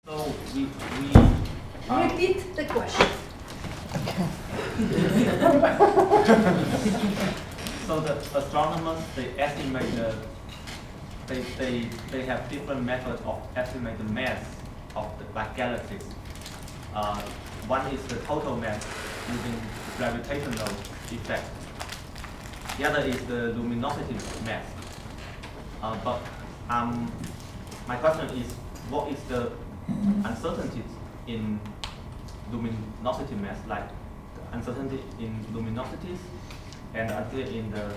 So we repeat the question. So the astronomers, they estimate they have different methods of estimating the mass of the galaxies. One is the total mass using gravitational effect. The other is the luminosity mass. But my question is, what is the uncertainties in luminosity mass, like the uncertainty in luminosities and uncertainty in the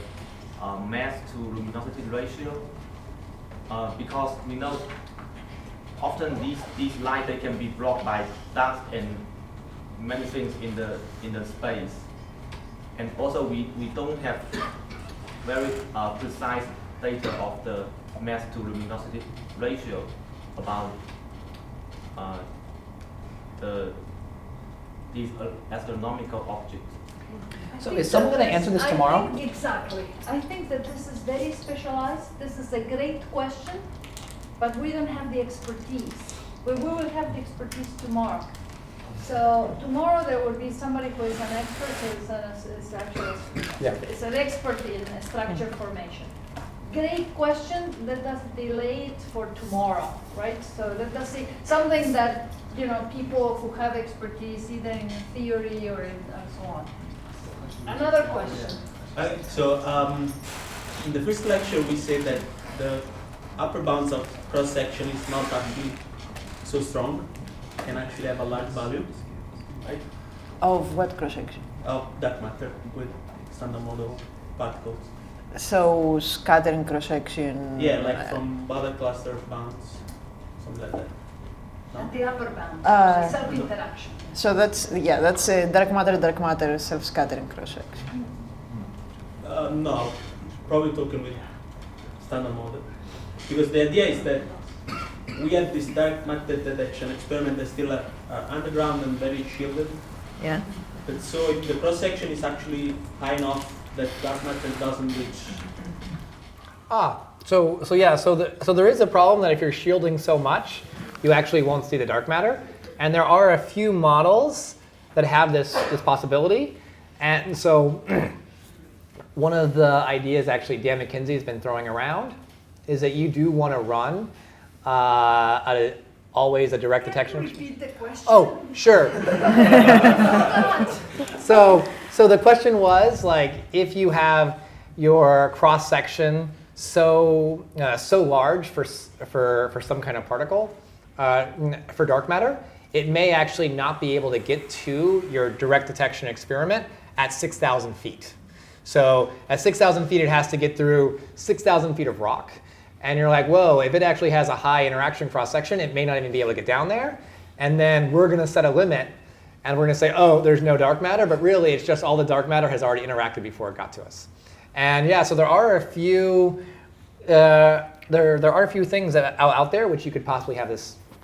mass to luminosity ratio? Because we know often these light, they can be blocked by dust and many things in the space, and also we don't have very precise data of the mass to luminosity ratio about these astronomical objects. So is someone going to answer this tomorrow? Exactly. I think that this is very specialized. This is a great question, but we don't have the expertise. We will have the expertise tomorrow. So tomorrow there will be somebody who is an expert, is an expert in structure formation. Great question. Let us delay it for tomorrow, right? So let us see something that people who have expertise either in theory or in and so on. Another question. In the first lecture we said that the upper bounds of cross section is not actually so strong, can actually have a large value, right? Of what cross section? Of dark matter with standard model particles. So scattering cross section. Yeah, like from other cluster bounds, something like that. No? At the upper bound, self-interaction. So that's a dark matter self-scattering cross section. No, probably talking with standard model, because the idea is that we have this dark matter detection experiment that's still underground and very shielded. Yeah. But so if the cross section is actually high enough that dark matter doesn't reach. So there is a problem that if you're shielding so much, you actually won't see the dark matter. And there are a few models that have this possibility. And so one of the ideas actually Dan McKenzie has been throwing around is that you do want to run always a direct detection. Can you repeat the question? Oh, sure. So the question was, like, if you have your cross section so large for some kind of particle, for dark matter, it may actually not be able to get to your direct detection experiment at 6,000 feet. So at 6,000 feet, it has to get through 6,000 feet of rock. And you're like, whoa, if it actually has a high interaction cross section, it may not even be able to get down there. And then we're going to set a limit, and we're going to say, oh, there's no dark matter, but really it's just all the dark matter has already interacted before it got to us. And yeah, so there are a few there are a few things out there which you could possibly have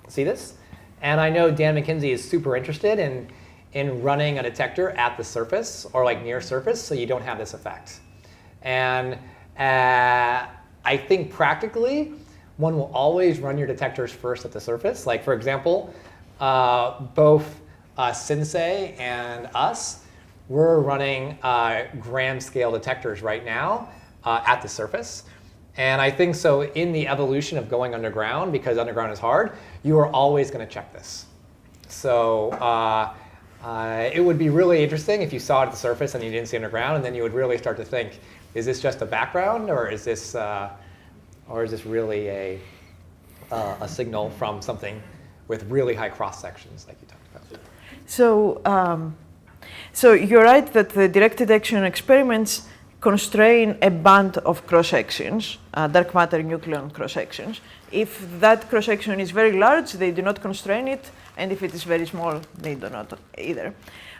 see this. And I know Dan McKenzie is super interested in running a detector at the surface or like near surface, so you don't have this effect. And I think practically, one will always run your detectors first at the surface. Like for example, both Sensei and us, we're running gram scale detectors right now at the surface. And I think so in the evolution of going underground, because underground is hard, you are always going to check this. So it would be really interesting if you saw it at the surface and you didn't see underground, and then you would really start to think, is this just a background, or is this really a signal from something with really high cross sections, like you talked about? So you're right that the direct detection experiments constrain a band of cross sections, dark matter nucleon cross sections. If that cross section is very large, they do not constrain it, and if it is very small, they do not either.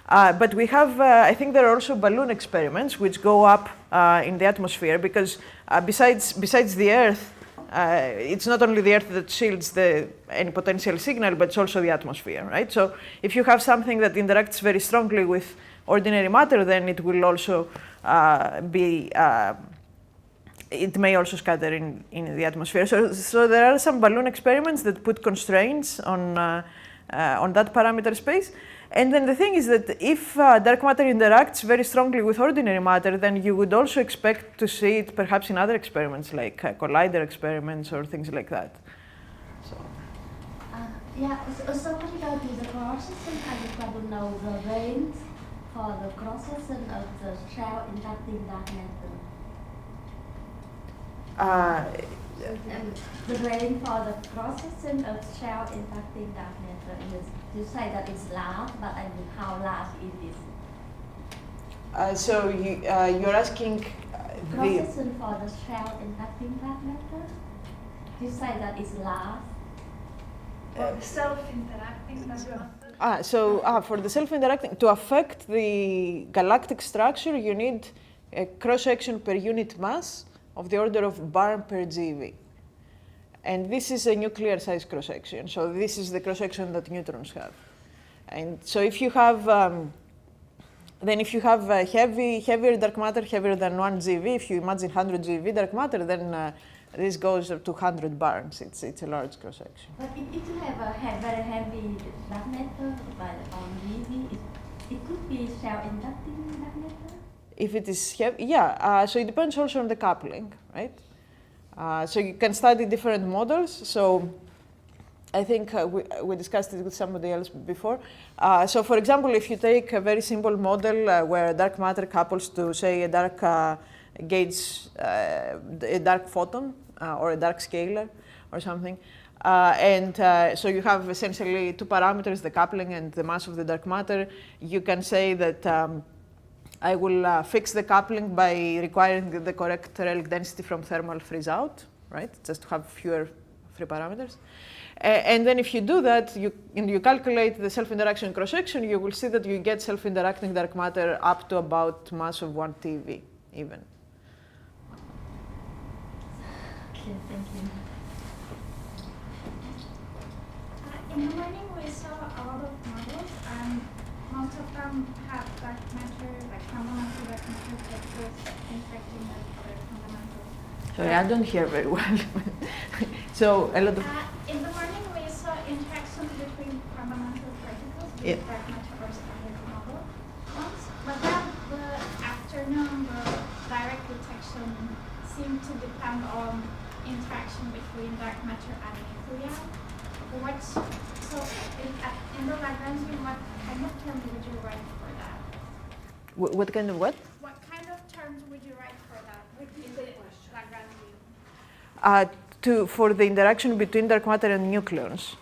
But we have, I think there are also balloon experiments which go up in the atmosphere, because besides the Earth, it's not only the Earth that shields any potential signal, but it's also the atmosphere, right? So if you have something that interacts very strongly with ordinary matter, then it will also be it may also scatter in the atmosphere. So there are some balloon experiments that put constraints on that parameter space. And then the thing is that if dark matter interacts very strongly with ordinary matter, then you would also expect to see it perhaps in other experiments, like collider experiments or things like that. So. Yeah, so what about the cross-section? I just want to know the range for the cross-section of the shell impacting dark matter. The range for the cross-section of shell impacting dark matter is, you say that it's large, but I mean how large it is? So you're asking Cross-section for the shell impacting dark matter? You say that it's large. Self-interacting dark matter. For the self-interacting, to affect the galactic structure, you need a cross-section per unit mass of the order of barn per GeV. And this is a nuclear size cross-section. So this is the cross-section that neutrons have. And so if you have, then if you have heavier dark matter, heavier than 1 GeV, if you imagine 100 GeV dark matter, then this goes up to 100 barns. It's a large cross-section. But if you have a very heavy dark matter by GeV, it could be shell-impacting dark matter? If it is heavy, yeah. So it depends also on the coupling, right? So you can study different models. So I think we discussed it with somebody else before. So for example, if you take a very simple model where dark matter couples to, say, a dark gauge, a dark photon or a dark scalar or something, so you have essentially two parameters, the coupling and the mass of the dark matter. You can say that I will fix the coupling by requiring the correct relic density from thermal freeze out, right? Just to have fewer free parameters. And then if you do that, and you calculate the self-interaction cross-section, you will see that you get self-interacting dark matter up to about mass of 1 TeV even. Okay, thank you. In the morning we saw a lot of models, and most of them have dark matter, like fundamental dark matter vectors infecting the fundamental. Sorry, I don't hear very well. So a lot of. In the morning we saw interactions between fundamental particles with dark matter or standard model ones, but then the afternoon the direct detection seemed to depend on interaction between dark matter and nuclei. In the Lagrangian, what kind of terms would you write for that? What kind of what? What kind of terms would you write for that in the Lagrangian? For the interaction between dark matter and nucleons.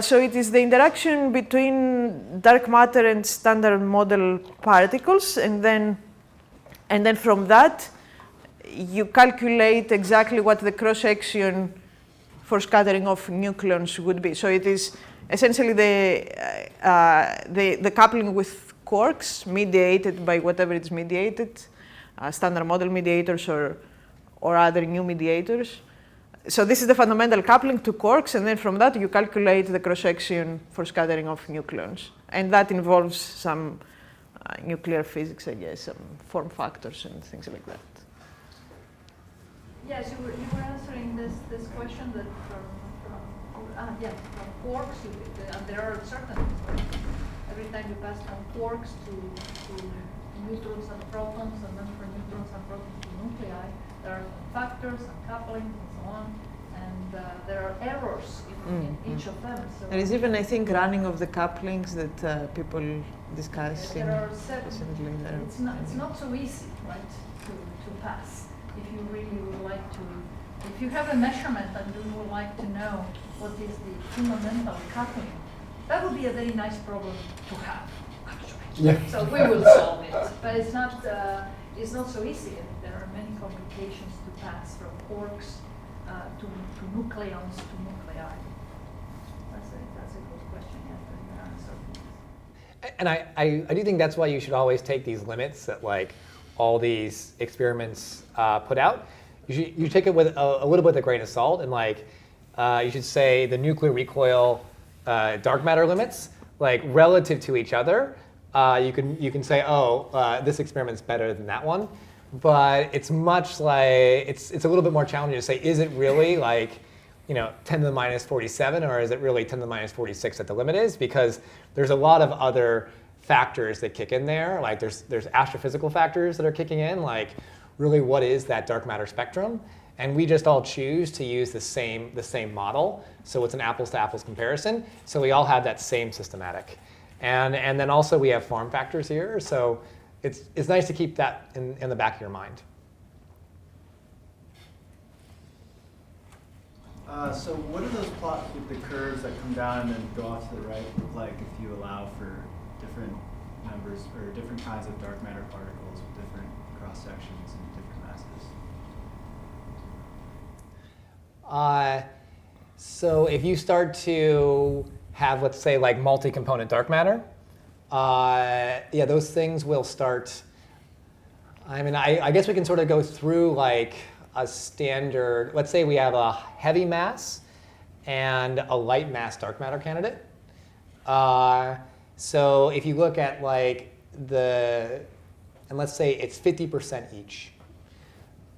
So it is the interaction between dark matter and standard model particles, and then from that you calculate exactly what the cross-section for scattering of nucleons would be. So it is essentially the coupling with quarks mediated by whatever it's mediated, standard model mediators or other new mediators. So this is the fundamental coupling to quarks, and then from that you calculate the cross-section for scattering of nucleons. And that involves some nuclear physics, I guess, some form factors and things like that. Yes, you were answering this question that from quarks, there are certain, every time you pass from quarks to neutrons and protons, and then from neutrons and protons to nuclei, there are factors and couplings and so on, and there are errors in each of them. So there is even, I think, running of the couplings that people discuss recently. It's not so easy, right, to pass. If you really would like to, if you have a measurement and you would like to know what is the fundamental coupling, that would be a very nice problem to have, actually. Yeah. So we will solve it, but it's not so easy. There are many complications to pass from quarks to nucleons to nuclei. That's a good question. Answer. And I do think that's why you should always take these limits that like all these experiments put out. You take it with a little bit of a grain of salt, and like you should say the nuclear recoil dark matter limits, like relative to each other. You can say, oh, this experiment's better than that one. but it's much like, it's a little bit more challenging to say, is it really like, 10 to the minus 47, or is it really 10 to the minus 46 that the limit is? Because there's a lot of other factors that kick in there. Like there's astrophysical factors that are kicking in, like really what is that dark matter spectrum? And we just all choose to use the same model. So it's an apples to apples comparison. So we all have that same systematic. And then also we have form factors here. So it's nice to keep that in the back of your mind. So what do those plots with the curves that come down and then go off to the right look like if you allow for different numbers or different kinds of dark matter particles with different cross sections and different masses? So if you start to have, let's say, like multi-component dark matter, yeah, those things will start. I mean, I guess we can sort of go through like a standard. Let's say we have a heavy mass and a light mass dark matter candidate. So if you look at like and let's say it's 50% each,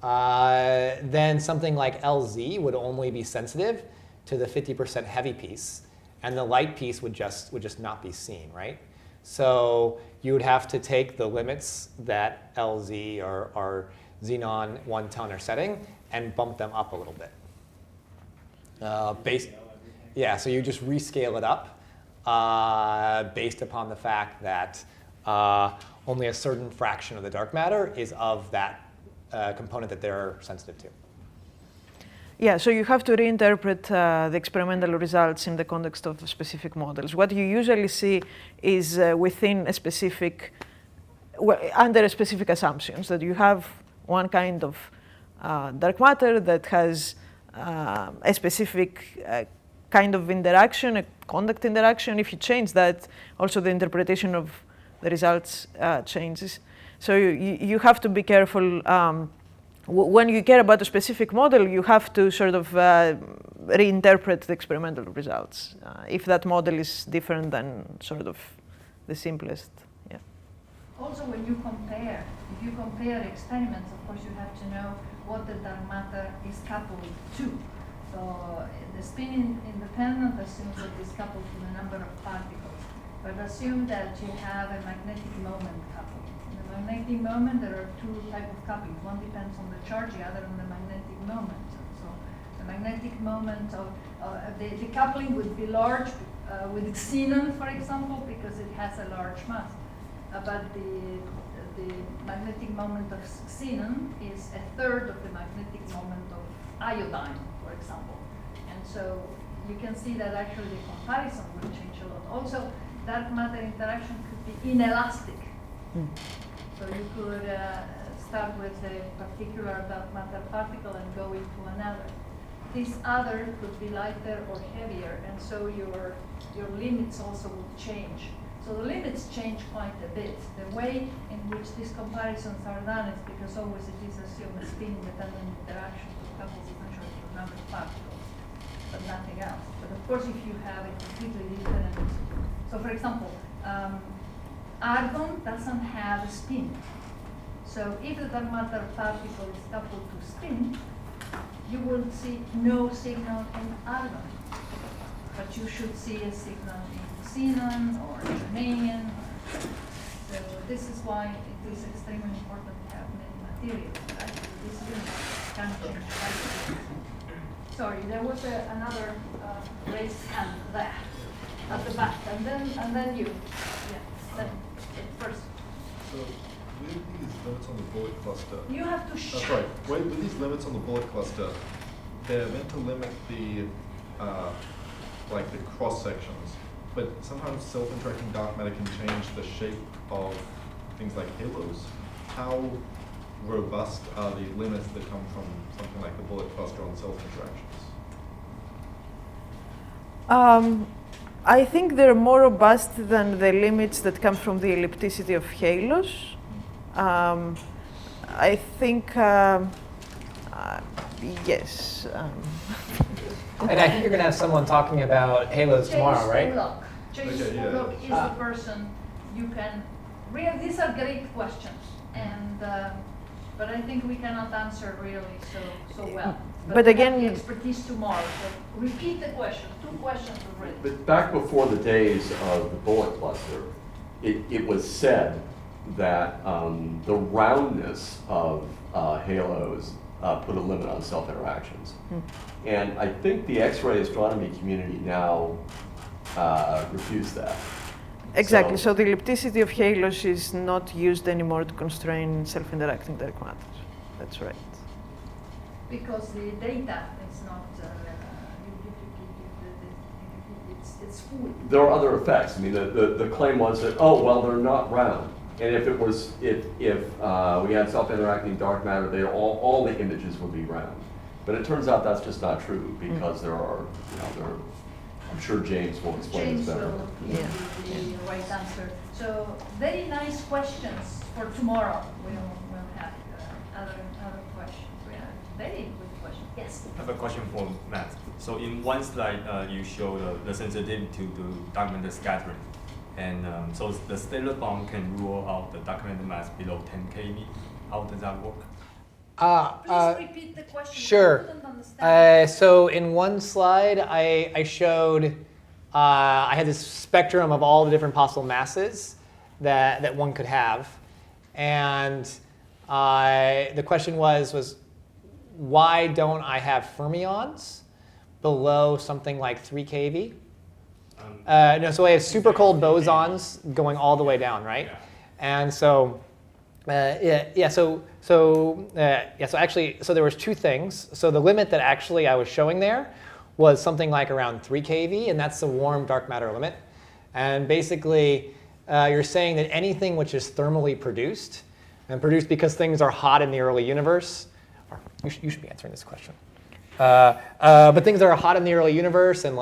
then something like LZ would only be sensitive to the 50% heavy piece, and the light piece would just not be seen, right? So you would have to take the limits that LZ or xenon 1 ton are setting and bump them up a little bit. Yeah, so you just rescale it up based upon the fact that only a certain fraction of the dark matter is of that component that they're sensitive to. Yeah, so you have to reinterpret the experimental results in the context of specific models. What you usually see is within a specific, under a specific assumptions, that you have one kind of dark matter that has a specific kind of interaction, a contact interaction. If you change that, also the interpretation of the results changes. So you have to be careful. When you care about a specific model, you have to sort of reinterpret the experimental results if that model is different than sort of the simplest. Yeah. Also, when you compare, if you compare experiments, of course, you have to know what the dark matter is coupled to. So the spin independent assumes that it's coupled to the number of particles, but assume that you have a magnetic moment coupled. Magnetic moment, there are two types of couplings. One depends on the charge, the other on the magnetic moment. So the magnetic moment of the coupling would be large with xenon, for example, because it has a large mass. But the magnetic moment of xenon is a third of the magnetic moment of iodine, for example. And so you can see that actually the comparison will change a lot. Also, dark matter interaction could be inelastic. So you could start with a particular dark matter particle and go into another. This other could be lighter or heavier, and so your limits also would change. So the limits change quite a bit. The way in which these comparisons are done is because always it is assumed a spin-independent interaction that couples essentially to a number of particles, but nothing else. But of course, if you have a completely different, so for example, argon doesn't have a spin. So if the dark matter particle is coupled to spin, you will see no signal in argon. But you should see a signal in xenon or germanium. So this is why it is extremely important to have many materials. Actually, this unit can change. Sorry, there was another raised hand there at the back, and then you. Yeah, then. First. So with these limits on the bullet cluster, you have to sorry, with these limits on the bullet cluster, they're meant to limit the like the cross sections, but sometimes self-interacting dark matter can change the shape of things like halos. How robust are the limits that come from something like the bullet cluster on self-interactions? I think they're more robust than the limits that come from the ellipticity of halos. I think, yes. And I think you're going to have someone talking about halos tomorrow, right? James Spurlock is the person you can. Really, these are great questions, and but I think we cannot answer really so well. But we again- have the expertise tomorrow, so repeat the question, 2 questions already. But back before the days of the bullet cluster, it was said that the roundness of halos put a limit on self-interactions. And I think the X-ray astronomy community now refuse that. Exactly. So the ellipticity of halos is not used anymore to constrain self-interacting dark matter. That's right. Because the data is not, it's full. There are other effects. I mean, the claim was that, oh, well, they're not round. And if it was, if we had self-interacting dark matter, they all the images would be round. But it turns out that's just not true because there are, I'm sure James will explain this better. James will give the right answer. So very nice questions for tomorrow. We'll have other questions. We have very good questions. Yes. I have a question for Matt. So in one slide, you show the sensitivity to dark matter scattering. And so the stellar bond can rule out the dark matter mass below 10 keV. How does that work? Please repeat the question. Sure. I couldn't understand. So in one slide, I showed, I had this spectrum of all the different possible masses that one could have. And the question was why don't I have fermions below something like 3 keV? No, so I have super cold bosons going all the way down, right? Yeah. And so, so actually, so there was 2 things. So the limit that actually I was showing there was something like around 3 keV, and that's the warm dark matter limit. And basically, you're saying that anything which is thermally produced, and produced because things are hot in the early universe, or you should be answering this question. But things that are hot in the early universe and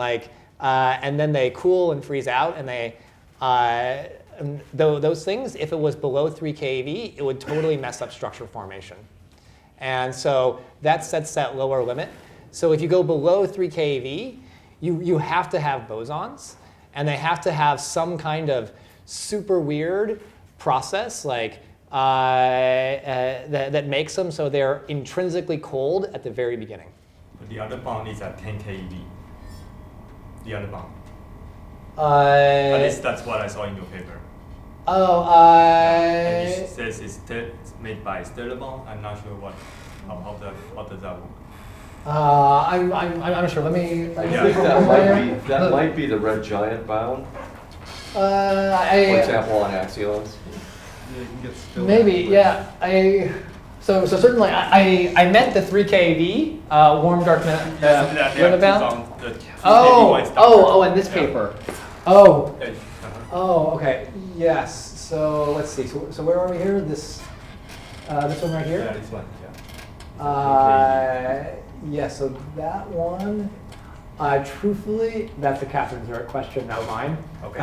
and then they cool and freeze out, and those things, if it was below 3 keV, it would totally mess up structure formation. And so that sets that lower limit. So if you go below 3 keV, you have to have bosons, and they have to have some kind of super weird process that makes them so they're intrinsically cold at the very beginning. But the other bond is at 10 keV. The other bond. At least that's what I saw in your paper. And it says it's made by stellar bond. I'm not sure what does that work. I'm not sure. Let me. That might be the red giant bound. For example, on axions. Yeah, you can get still Maybe, yeah. So certainly, I meant the 3 keV warm dark limit bound. Oh, in this paper. Oh, okay. Yes. So let's see. So where are we here? This one right here. Yeah, this one. Yeah. Yeah. So that one. Truthfully, that's the Catherine's question, not mine. Okay.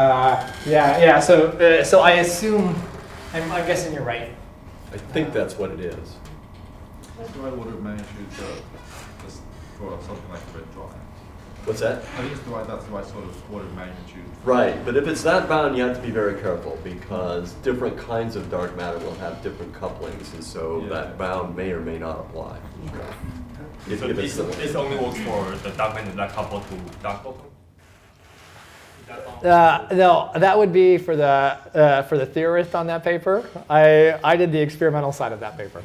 Yeah. So I assume. I'm guessing you're right. I think that's what it is. What's the right order of magnitude for something like the red giant? What's that? I think that's the right sort of order of magnitude. Right, but if it's that bound, you have to be very careful because different kinds of dark matter will have different couplings, and so that bound may or may not apply. So this only works for the dark matter that coupled to dark bottom? No, that would be for the theorist on that paper. I did the experimental side of that paper.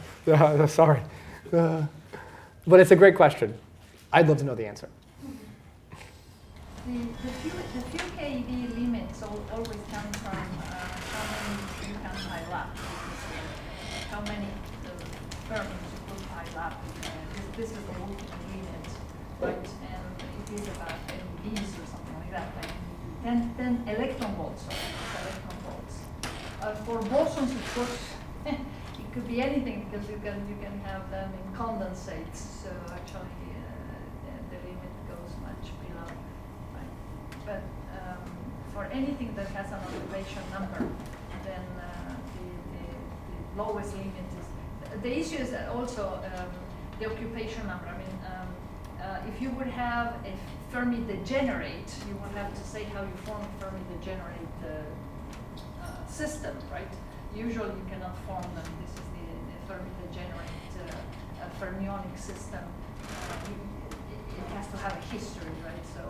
Sorry, but it's a great question. I'd love to know the answer. The few keV limits always come from how many you can pile up. How many fermions you could pile up. This is the working limit, right? And it is about MeVs or something like that. Like 10 electron volts. For bosons, of course, it could be anything because you can have them in condensates. So actually, the limit goes much below. Right? But for anything that has an observation number, then the lowest limit is. The issue is also the occupation number. I mean, if you would have a Fermi degenerate, you would have to say how you form a Fermi degenerate system, right? Usually you cannot form them. This is the Fermi degenerate fermionic system, it has to have a history, right? So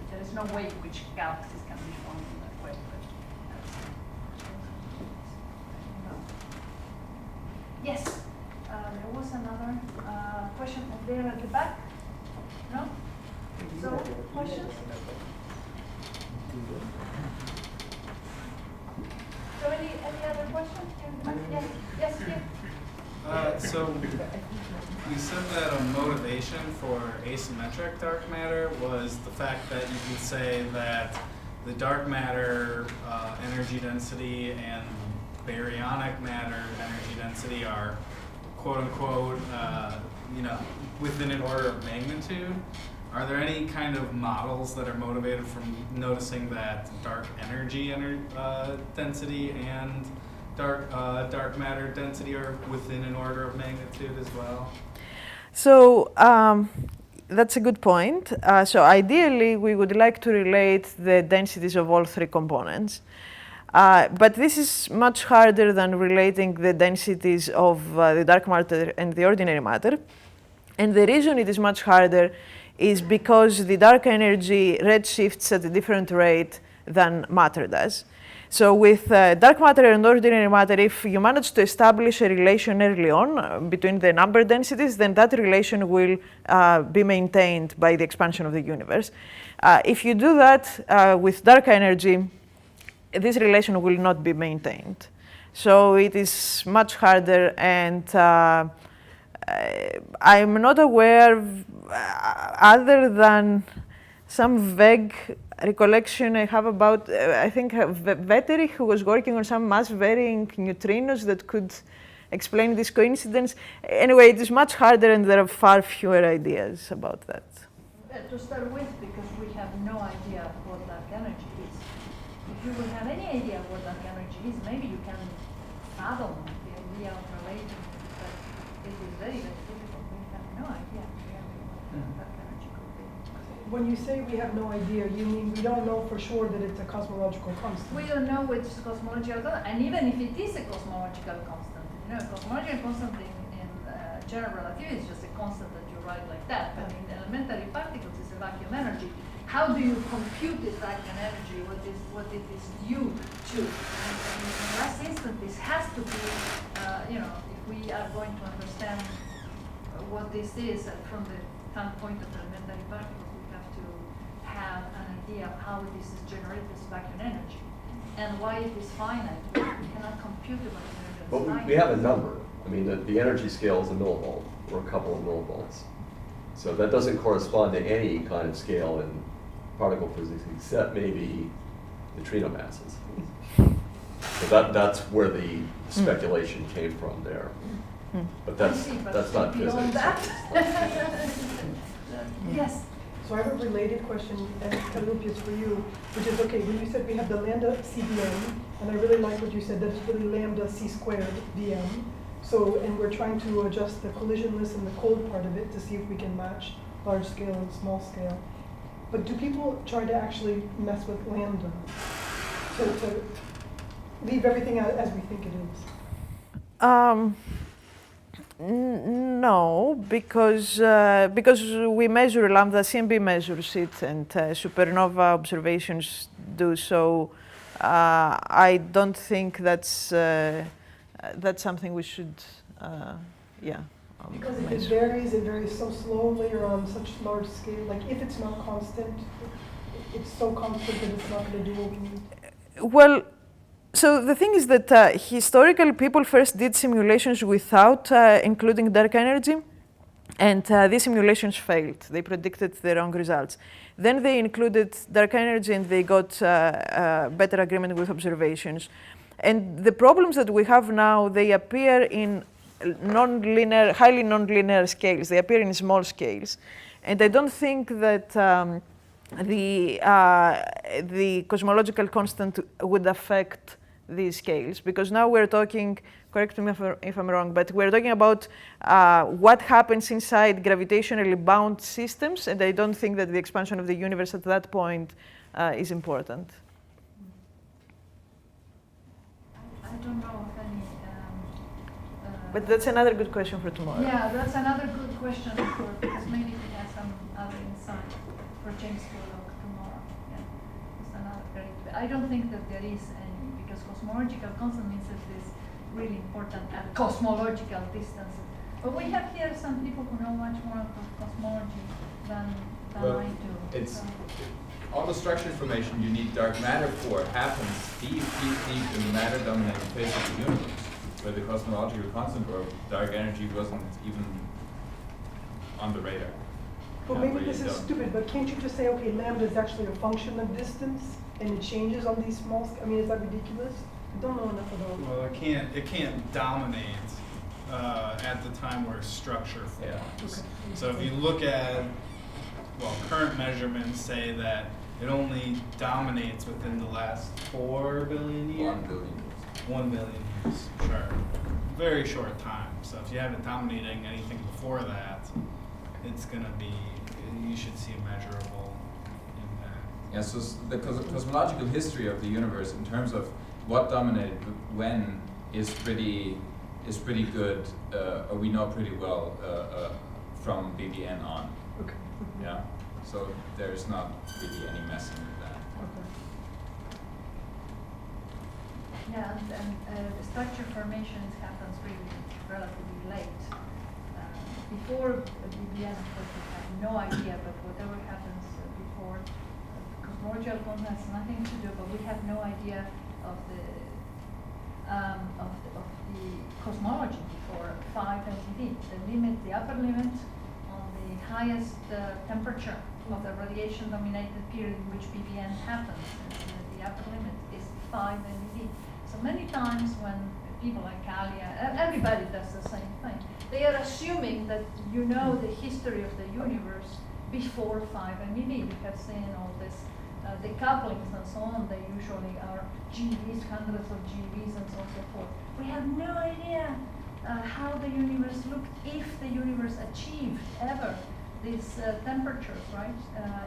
there is no way which galaxies can be formed in that way. But yes, there was another question over there at the back. No? So, questions? So any other questions? Yes, yes, yeah. So you said that a motivation for asymmetric dark matter was the fact that you can say that the dark matter energy density and baryonic matter energy density are quote unquote within an order of magnitude. Are there any kind of models that are motivated from noticing that dark energy density and dark matter density are within an order of magnitude as well? So that's a good point. So ideally, we would like to relate the densities of all three components. But this is much harder than relating the densities of the dark matter and the ordinary matter. And the reason it is much harder is because the dark energy redshifts at a different rate than matter does. So with dark matter and ordinary matter, if you manage to establish a relation early on between the number densities, then that relation will be maintained by the expansion of the universe. If you do that with dark energy, this relation will not be maintained. So it is much harder, and I'm not aware, other than some vague recollection I have about, I think, Vetterich, who was working on some mass varying neutrinos that could explain this coincidence. Anyway, it is much harder, and there are far fewer ideas about that. To start with, because we have no idea what dark energy is. If you will have any idea what dark energy is, maybe you can fathom the idea of relating it, but it is very, very difficult. We have no idea really what dark energy could be. When you say we have no idea, you mean we don't know for sure that it's a cosmological constant? We don't know which is cosmological constant, and even if it is a cosmological constant, cosmological constant in general relativity is just a constant that you write like that, but in elementary particles it's a vacuum energy. How do you compute this vacuum energy, what it is due to? And in the last instance, this has to be, if we are going to understand what this is from the standpoint of elementary particles, we have to have an idea of how this is generated, this vacuum energy, and why it is finite. We cannot compute the vacuum energy. But we have a number. I mean, the energy scale is a millivolt, or a couple of millivolts. So that doesn't correspond to any kind of scale in particle physics, except maybe neutrino masses. So that's where the speculation came from there. But that's not physics. Yes. So I have a related question, and Kallia, it's for you, which is, okay, when you said we have the lambda CDM, and I really like what you said, that's really lambda C squared dm. So, and we're trying to adjust the collisionless and the cold part of it to see if we can match large scale and small scale. But do people try to actually mess with lambda to leave everything out as we think it is? No, because we measure lambda, CMB measures it, and supernova observations do so. I don't think that's something we should, Because if it varies so slowly or on such large scale, like if it's not constant, it's so constant that it's not going to do what we need. Well, so the thing is that historically people first did simulations without including dark energy, and these simulations failed. They predicted the wrong results. Then they included dark energy, and they got better agreement with observations. And the problems that we have now, they appear in non-linear, highly non-linear scales. They appear in small scales. And I don't think that the cosmological constant would affect these scales, because now we're talking, correct me if I'm wrong, but we're talking about what happens inside gravitationally bound systems, and I don't think that the expansion of the universe at that point is important. I don't know of any But that's another good question for tomorrow. Yeah, that's another good question for, because maybe we have some other insight for James Bullock tomorrow. Yeah, it's another great. I don't think that there is any, because cosmological constant means that it's really important at cosmological distances. But we have here some people who know much more about cosmology than Well, I do. it's So. all the structure information you need dark matter for happens deep in the matter-dominated phase of the universe, where the cosmological constant or dark energy wasn't even on the radar. But Yeah, maybe where this you is don't- stupid, but can't you just say, okay, lambda is actually a function of distance and it changes on these small, I mean, is that ridiculous? I don't know enough about it. Well, it can't dominate at the time where structure forms. Okay. So if you look at, well, current measurements say that it only dominates within the last 4 billion years. 1 billion years. 1 billion years, sure. Very short time. So if you have it dominating anything before that, it's gonna be, you should see a measurable impact. Yeah, so the cosmological history of the universe in terms of what dominated when is pretty good, or we know pretty well from BBN on. Okay. Yeah, so there's not really any messing with that. Okay. Yeah, and the structure formation happens really relatively late. Before BBN, of course, we have no idea, but whatever happens before, cosmological constant has nothing to do, but we have no idea of the cosmology before 5 MeV. The limit, the upper limit on the highest temperature of the radiation-dominated period in which BBN happens, the upper limit is 5 MeV. So many times when people like Kallia, everybody does the same thing. They are assuming that you know the history of the universe before 5 MeV. You have seen all this, the couplings and so on. They usually are GeVs, hundreds of GeVs, and so on and so forth. We have no idea how the universe looked, if the universe achieved ever these temperatures, right,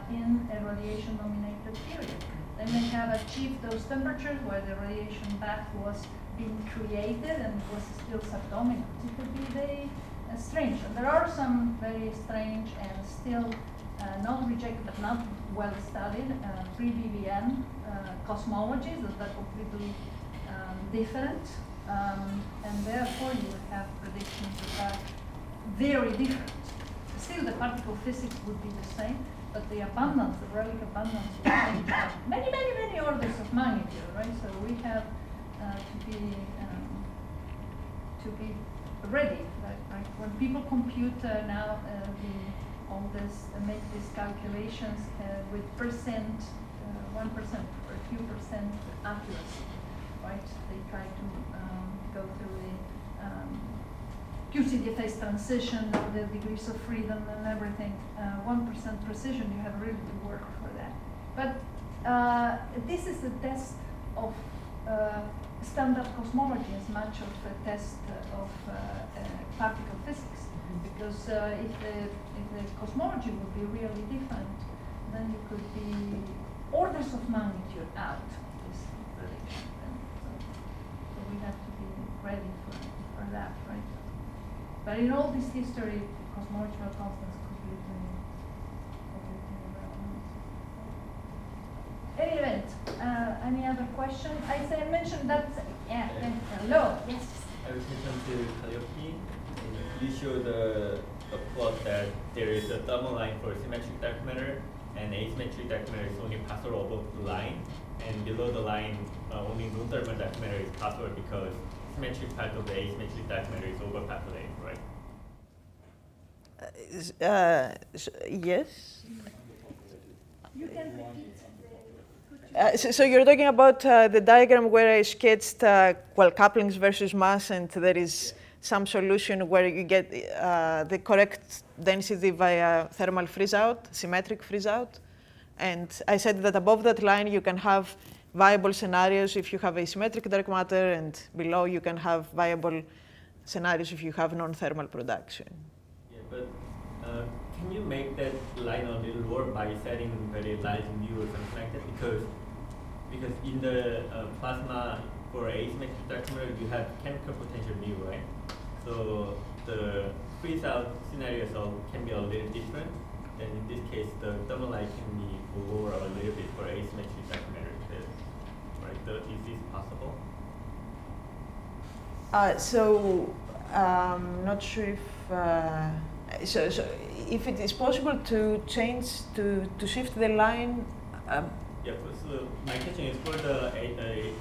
in a radiation-dominated period. They may have achieved those temperatures where the radiation bath was being created and was still subdominant. It could be very strange. And there are some very strange and still not rejected but not well studied pre-BBN cosmologies that are completely different. And therefore you would have predictions that are very different. Still the particle physics would be the same, but the abundance, the relic abundance would change by many orders of magnitude, right? So we have to be ready, right? When people compute now all this, make these calculations with percent, 1% or a few percent accuracy, right? They try to go through the QCD phase transition, the degrees of freedom and everything. 1% precision, you have really to work for that. But this is a test of standard cosmology as much of a test of particle physics. Because if the cosmology would be really different, then you could be orders of magnitude out of this prediction. So we have to be ready for that, right? But in all this history, cosmological constants completely irrelevant. Any event, any other question? I mentioned that, yeah, hello, yes. I was listening to Kallia. You showed a plot that there is a thermal line for symmetric dark matter, and asymmetric dark matter is only possible above the line, and below the line, only non-thermal dark matter is possible because symmetric part of the asymmetric dark matter is overpopulated, right? Yes. You can repeat. So you're talking about the diagram where I sketched, couplings versus mass, and there is some solution where you get the correct density via thermal freeze-out, symmetric freeze-out. And I said that above that line, you can have viable scenarios if you have asymmetric dark matter, and below you can have viable scenarios if you have non-thermal production. Yeah, but can you make that line a little lower by setting very large mu or something like that? Because in the plasma for asymmetric dark matter, you have chemical potential mu, right? So the freeze-out scenario can be a little different. And in this case, the thermal line can be lower a little bit for asymmetric dark matter. Right? Is this possible? Not sure if so if it is possible to change to shift the line. Yeah. So my question is for the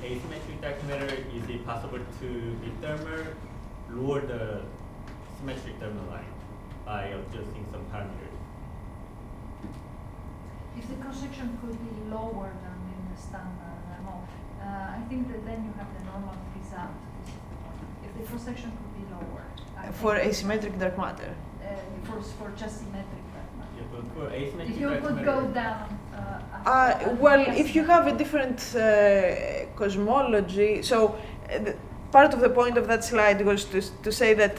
asymmetric dark matter, is it possible to lower the symmetric thermal line by adjusting some parameters? If the cross-section could be lower than in the standard MO, I think that then you have the normal freeze-out. If the cross-section could be lower. For asymmetric dark matter. For just symmetric dark matter. Yeah, but for asymmetric if you dark could matter, go down. Well, if you have a different cosmology, so part of the point of that slide was to say that,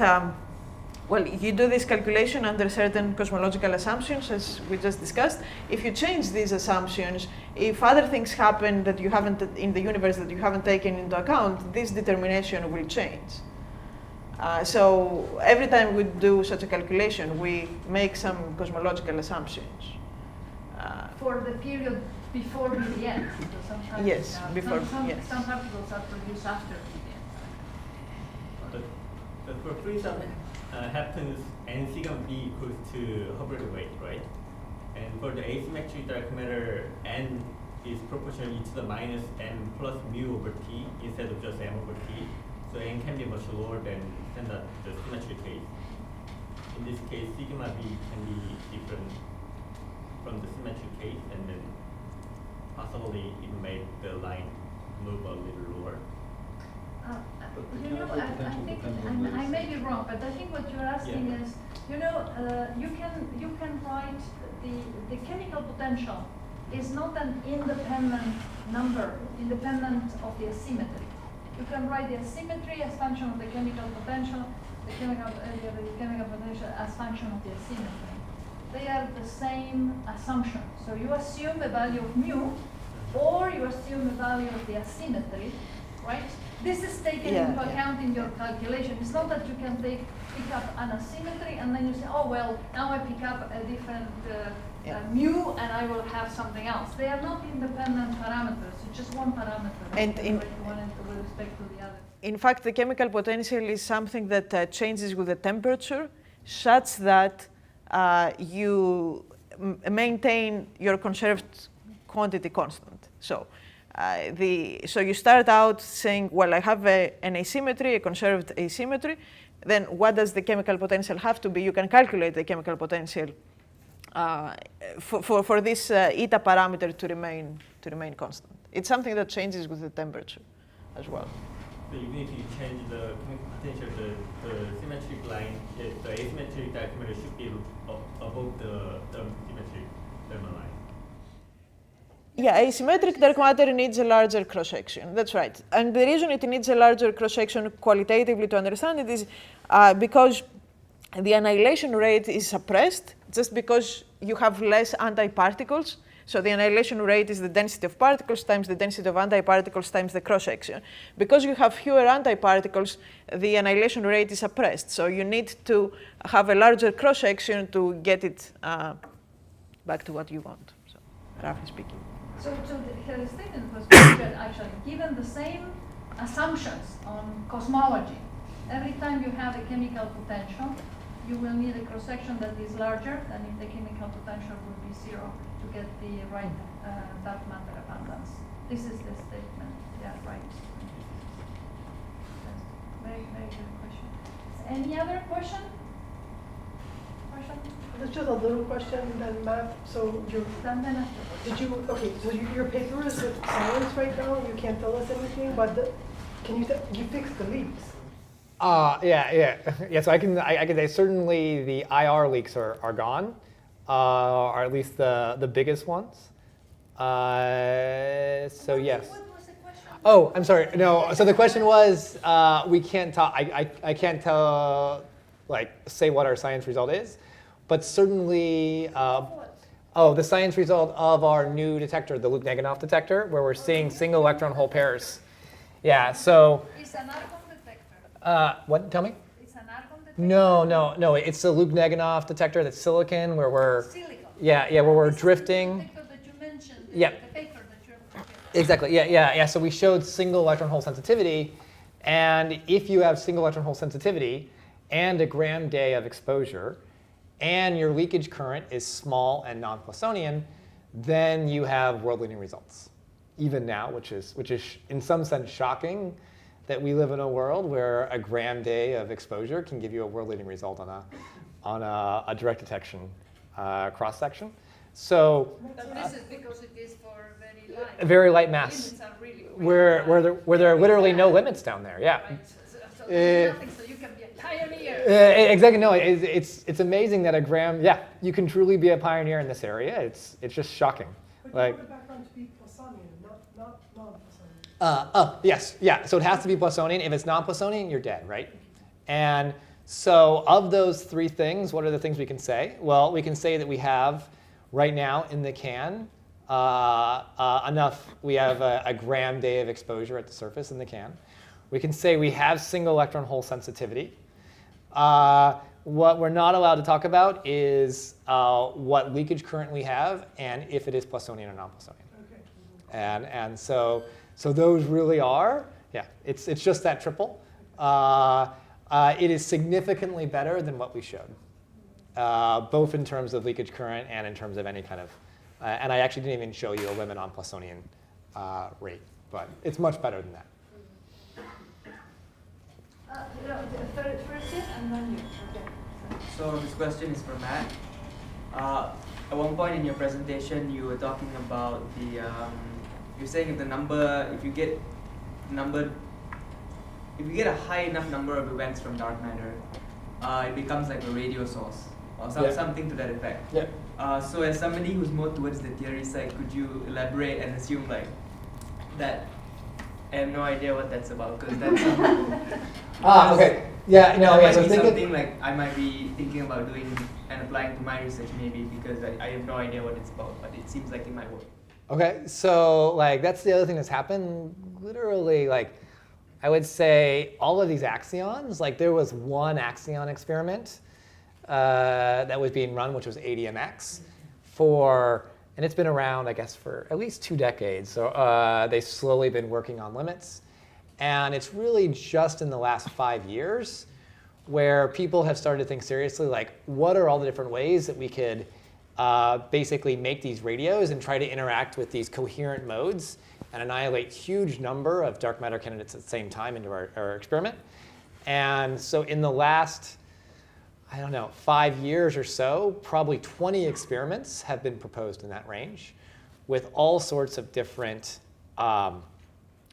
well, you do this calculation under certain cosmological assumptions, as we just discussed. If you change these assumptions, if other things happen that you haven't in the universe that you haven't taken into account, this determination will change. So every time we do such a calculation, we make some cosmological assumptions. For the period before BDN. Yes, before. Some particles are produced after BDN. But for freeze-out happens n sigma b equals to Hubbard weight, right? And for the asymmetric dark matter, n is proportional e to the minus m plus mu over t instead of just m over t. So n can be much lower than the symmetric case. In this case, sigma b can be different from the symmetric case, and then possibly it made the line move a little lower. I think I may be wrong, but I think what you're asking is, you can write the chemical potential is not an independent number, independent of the asymmetry. You can write the asymmetry as function of the chemical potential, the chemical potential as function of the asymmetry. They are the same assumption. So you assume the value of mu, or you assume the value of the asymmetry, right? This is taken into account in your calculation. It's not that you can pick up an asymmetry and then you say, oh well, now I pick up a different mu and I will have something else. They are not independent parameters. It's just one parameter. And with respect to the other. In fact, the chemical potential is something that changes with the temperature, such that you maintain your conserved quantity constant. So, so you start out saying, well, I have an asymmetry, a conserved asymmetry. Then what does the chemical potential have to be? You can calculate the chemical potential for this eta parameter to remain constant. It's something that changes with the temperature as well. So even if you change the chemical potential, the symmetric line, the asymmetric dark matter should be above the symmetric thermal line. Yeah, asymmetric dark matter needs a larger cross-section. That's right. And the reason it needs a larger cross-section qualitatively to understand it is because the annihilation rate is suppressed just because you have less antiparticles. So the annihilation rate is the density of particles times the density of antiparticles times the cross-section. Because you have fewer antiparticles, the annihilation rate is suppressed. So you need to have a larger cross-section to get it back to what you want, so, roughly speaking. So her statement was very good, actually. Given the same assumptions on cosmology, every time you have a chemical potential, you will need a cross-section that is larger than if the chemical potential would be zero to get the right dark matter abundance. This is the statement. Yeah, right. Very, very good question. Any other question? There's just a little question then math. So your paper is with science right now. You can't tell us anything, but you fixed the leaks? Yeah. So I can say certainly the IR leaks are gone, or at least the biggest ones. So yes. What was the question? Oh, I'm sorry. No. So the question was, we can't talk. I can't tell, say what our science result is, but certainly. The science result of our new detector, the Luke-Neganoff detector, where we're seeing single electron hole pairs. Yeah. So. It's an argon detector. What? Tell me. It's an argon No. It's the Lugnaganov detector that's silicon, where we're where we're drifting. The paper that you mentioned. Yeah. The paper that you Exactly. Yeah. So we showed single electron hole sensitivity, and if you have single electron hole sensitivity and a gram day of exposure, and your leakage current is small and non-Poissonian, then you have world-leading results. Even now, which is in some sense shocking, that we live in a world where a gram day of exposure can give you a world-leading result on a direct detection cross section. So this is because it is for very light. Very light mass, Limits are really where there are literally no limits down there. Yeah. Right. So there's nothing, so you can be a pioneer. Exactly. No, it's amazing that a gram. Yeah, you can truly be a pioneer in this area. It's just shocking. But Like. you want the background to be Poissonian, not non-Poissonian. Yes, yeah. So it has to be Poissonian. If it's not Poissonian, you're dead, right? And so of those three things, what are the things we can say? Well, we can say that we have right now in the can enough. We have a gram day of exposure at the surface in the can. We can say we have single electron hole sensitivity. What we're not allowed to talk about is what leakage current we have and if it is Poissonian or non-Poissonian. Okay. And so those really are, it's just that triple. It is significantly better than what we showed, both in terms of leakage current and in terms of any kind of, and I actually didn't even show you a limit on Poissonian rate, but it's much better than that. First and then you. Okay. So this question is for Matt. At one point in your presentation, you were talking about the. You're saying if you get a high enough number of events from dark matter, it becomes like a radio source or something to that effect. Yeah. So as somebody who's more towards the theory side, could you elaborate and assume like that? I have no idea what that's about because that's okay. Yeah, no, that so might be think something like I might be thinking about doing and applying to my research maybe because I have no idea what it's about, but it seems like it might work. Okay, so like that's the other thing that's happened. Literally, like I would say all of these axions. Like there was one axion experiment that was being run, which was ADMX, and it's been around, I guess, for at least 2 decades. So they've slowly been working on limits. And it's really just in the last 5 years where people have started to think seriously, like, what are all the different ways that we could basically make these radios and try to interact with these coherent modes and annihilate huge number of dark matter candidates at the same time into our experiment. And so in the last, 5 years or so, probably 20 experiments have been proposed in that range with all sorts of different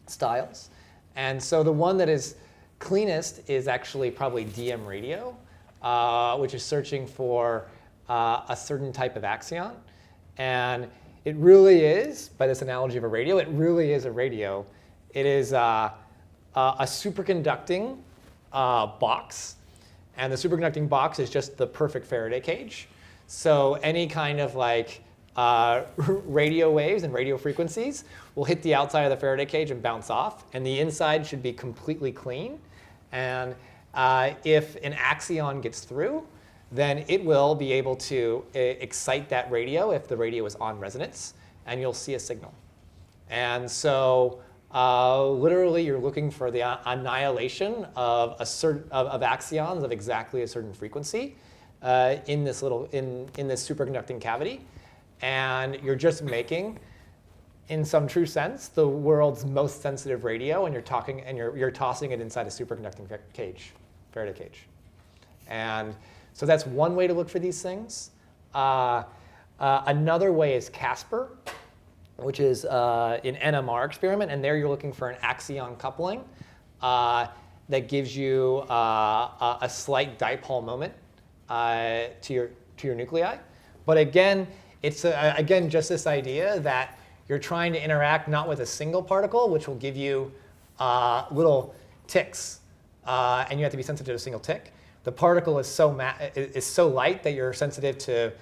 styles. And so the one that is cleanest is actually probably DM radio, which is searching for a certain type of axion. And it really is, by this analogy of a radio, it really is a radio. It is a superconducting box. And the superconducting box is just the perfect Faraday cage. So any kind of like radio waves and radio frequencies will hit the outside of the Faraday cage and bounce off. And the inside should be completely clean. And if an axion gets through, then it will be able to excite that radio if the radio is on resonance, and you'll see a signal. And so literally, you're looking for the annihilation of axions of exactly a certain frequency in this superconducting cavity, and you're just making, in some true sense, the world's most sensitive radio, and you're tossing it inside a superconducting cage, Faraday cage, and so that's one way to look for these things. Another way is Casper, which is an NMR experiment, and there you're looking for an axion coupling that gives you a slight dipole moment to your nuclei. But again, it's again just this idea that you're trying to interact not with a single particle, which will give you little ticks, and you have to be sensitive to a single tick. The particle is so light that you're sensitive to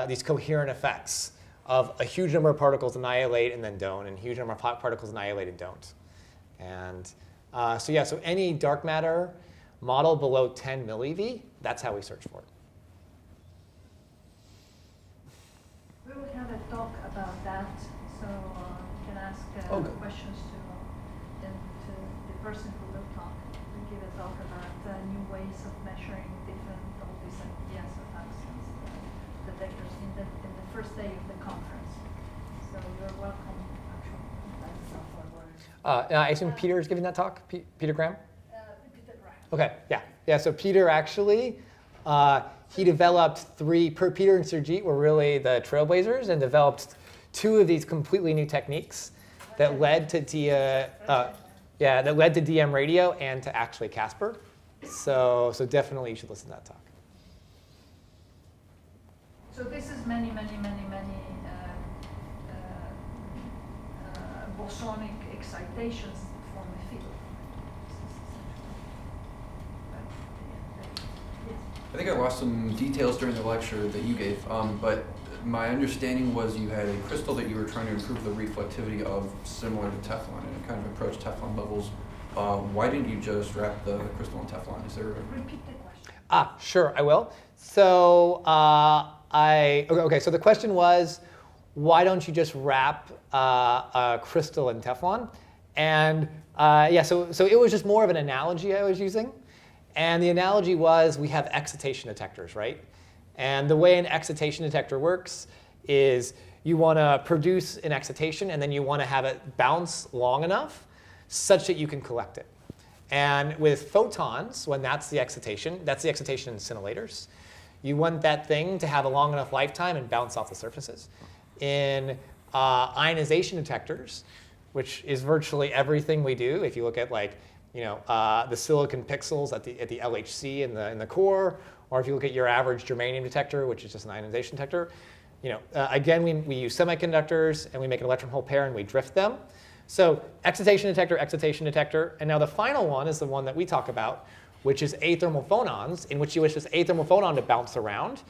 these coherent effects of a huge number of particles annihilate and then don't, and a huge number of particles annihilate and don't. And so any dark matter model below 10 millieV, that's how we search for it. We will have a talk about that, so you can ask questions to the person who will talk. We give a talk about new ways of measuring different all these ideas of absence detectors in the first day of the conference. So you're welcome, actually. I assume Peter is giving that talk. Peter Graham. Peter Graham. Okay. Yeah. So Peter actually. He developed Peter and Surjit were really the trailblazers and developed 2 of these completely new techniques that led to DM radio and to actually Casper. So definitely you should listen to that talk. So this is many bosonic excitations from the field. I think I lost some details during the lecture that you gave, but my understanding was you had a crystal that you were trying to improve the reflectivity of, similar to Teflon, and kind of approach Teflon levels. Why didn't you just wrap the crystal in Teflon? Is there Repeat the question. Sure, I will. So so the question was, why don't you just wrap a crystal in Teflon? And so it was just more of an analogy I was using. And the analogy was we have excitation detectors, right? And the way an excitation detector works is you want to produce an excitation and then you want to have it bounce long enough such that you can collect it. And with photons, when that's the excitation in scintillators, you want that thing to have a long enough lifetime and bounce off the surfaces. In ionization detectors, which is virtually everything we do, if you look at the silicon pixels at the LHC in the core, or if you look at your average germanium detector, which is just an ionization detector, again, we use semiconductors and we make an electron hole pair and we drift them. So excitation detector, and now the final one is the one that we talk about, which is athermal phonons, in which you wish this athermal phonon to bounce around.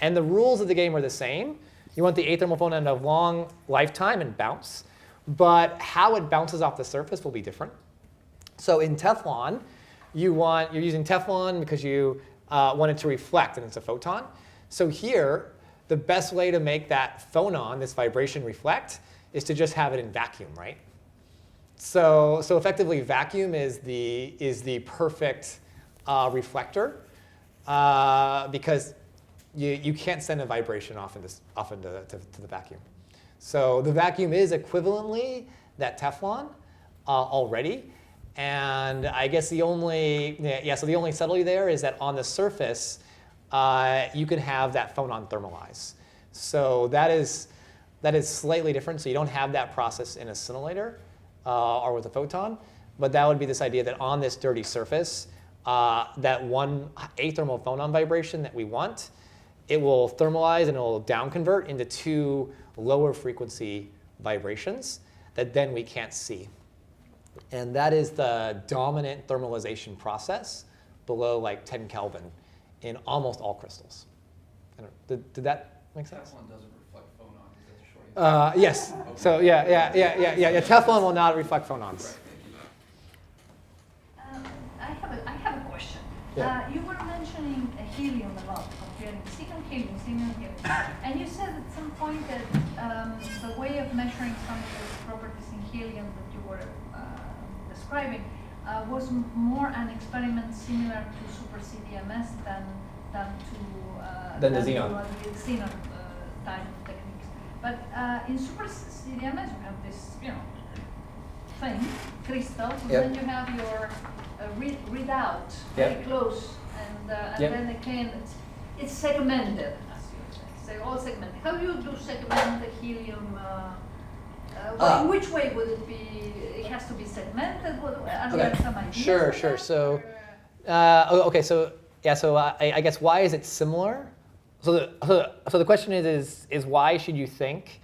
And the rules of the game are the same. You want the athermal phonon to have long lifetime and bounce, but how it bounces off the surface will be different. So in Teflon, you're using Teflon because you want it to reflect, and it's a photon. So here, the best way to make that phonon, this vibration, reflect is to just have it in vacuum, right? So effectively, vacuum is the perfect reflector because you can't send a vibration off into the vacuum. So the vacuum is equivalently that Teflon already. And I guess the only subtlety there is that on the surface, you can have that phonon thermalize. So that is slightly different. So you don't have that process in a scintillator or with a photon. But that would be this idea that on this dirty surface, that one athermal phonon vibration that we want, it will thermalize and it will downconvert into 2 lower frequency vibrations that then we can't see. And that is the dominant thermalization process below 10 Kelvin in almost all crystals. Did that make sense? Teflon doesn't reflect phonons. Is that short? Yes. Okay. So yeah. Teflon will not reflect phonons. I have a question. Yeah. You were mentioning helium a lot, comparing silicon helium, and you said at some point that the way of measuring some of the properties in helium that you were describing was more an experiment similar to super CDMS than to the xenon type of techniques. But in super CDMS you have this thing, crystals, and then you have your readout very close, and then again it's segmented, as you say, all segmented. How do you do segment the helium? In which way would it be? It has to be segmented. Some ideas? Sure. So, I guess why is it similar? So the question is why should you think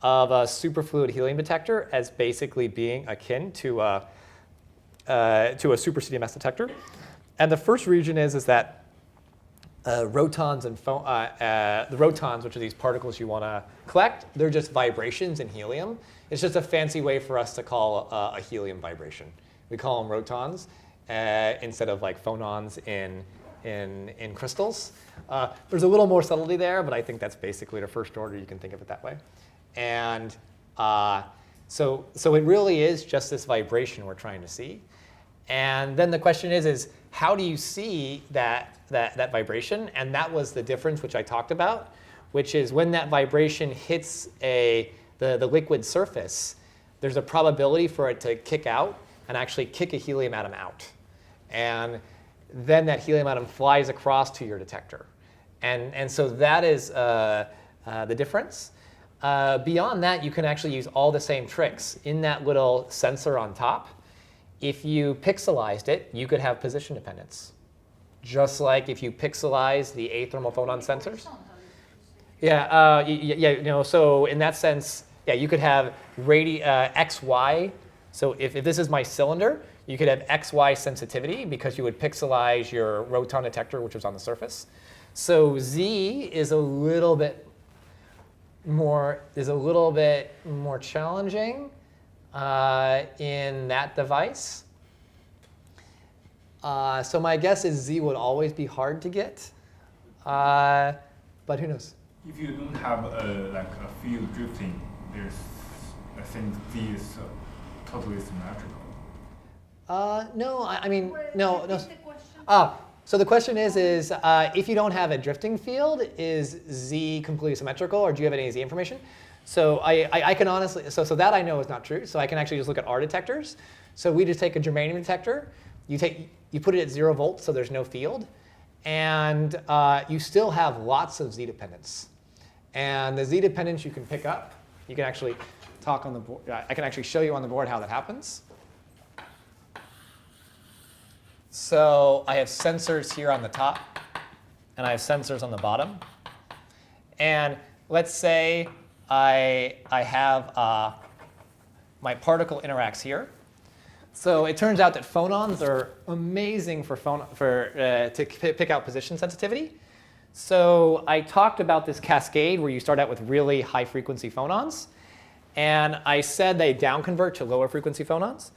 of a superfluid helium detector as basically being akin to a super CDMS detector? And the first reason is that rotons and the rotons, which are these particles you want to collect, they're just vibrations in helium. It's just a fancy way for us to call a helium vibration. We call them rotons. instead of like phonons in crystals. There's a little more subtlety there, but I think that's basically the first order. You can think of it that way. And so it really is just this vibration we're trying to see. And then the question is how do you see that vibration? And that was the difference which I talked about, which is when that vibration hits the liquid surface, there's a probability for it to kick out and actually kick a helium atom out. And then that helium atom flies across to your detector. And so that is the difference. Beyond that, you can actually use all the same tricks. In that little sensor on top, if you pixelized it, you could have position dependence. Just like if you pixelize the athermal phonon sensors. Yeah, so in that sense, yeah, you could have XY. So if this is my cylinder, you could have XY sensitivity because you would pixelize your roton detector, which was on the surface. So Z is a little bit more challenging in that device. So my guess is Z would always be hard to get, but who knows? If you don't have like a field drifting, I think Z is totally symmetrical. No, I mean, no. So the question is if you don't have a drifting field, is Z completely symmetrical, or do you have any Z information? So I can honestly, so that I know is not true. So I can actually just look at our detectors. So we just take a germanium detector, you put it at 0 volts, so there's no field, and you still have lots of Z dependence. And the Z dependence you can pick up. You can actually talk on the board. I can actually show you on the board how that happens. So I have sensors here on the top, and I have sensors on the bottom. And let's say I have my particle interacts here. So it turns out that phonons are amazing to pick out position sensitivity. So I talked about this cascade where you start out with really high frequency phonons. And I said they downconvert to lower frequency phonons.